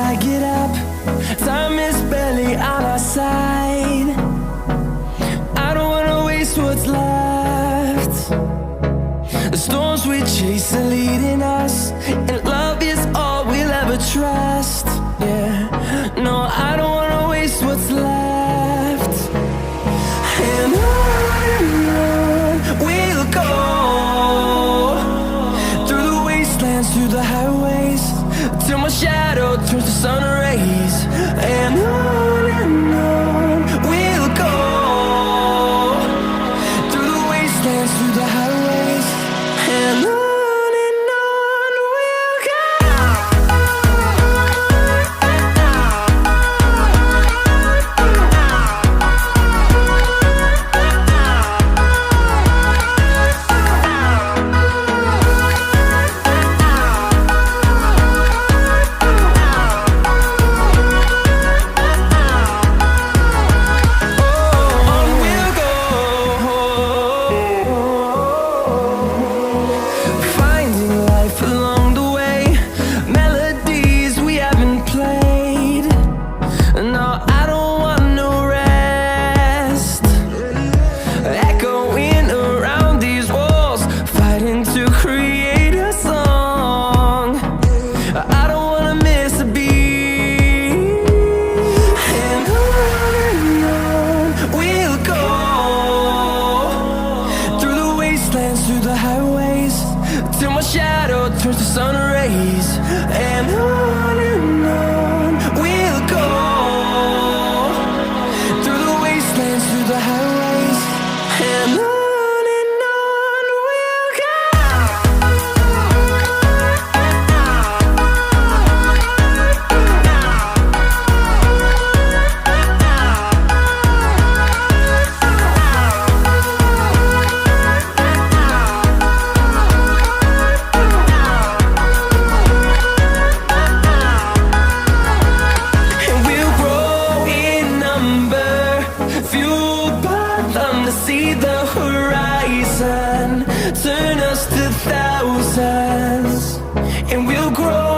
I get up, time is barely on our side. I don't wanna waste what's left. The storms we chase are leading us, and love is all we'll ever trust. Yeah, no, I don't wanna waste what's left. And on we'll go, through the wastelands, through the highways, till my shadow turns to sun rays. And on we'll go, through the wastelands, through the highways, and on we'll go. Through the highways, till my shadow turns to sun rays. And on we'll go, through the wastelands, through the highways, and on we'll go. See the horizon turn us to thousands, and we'll grow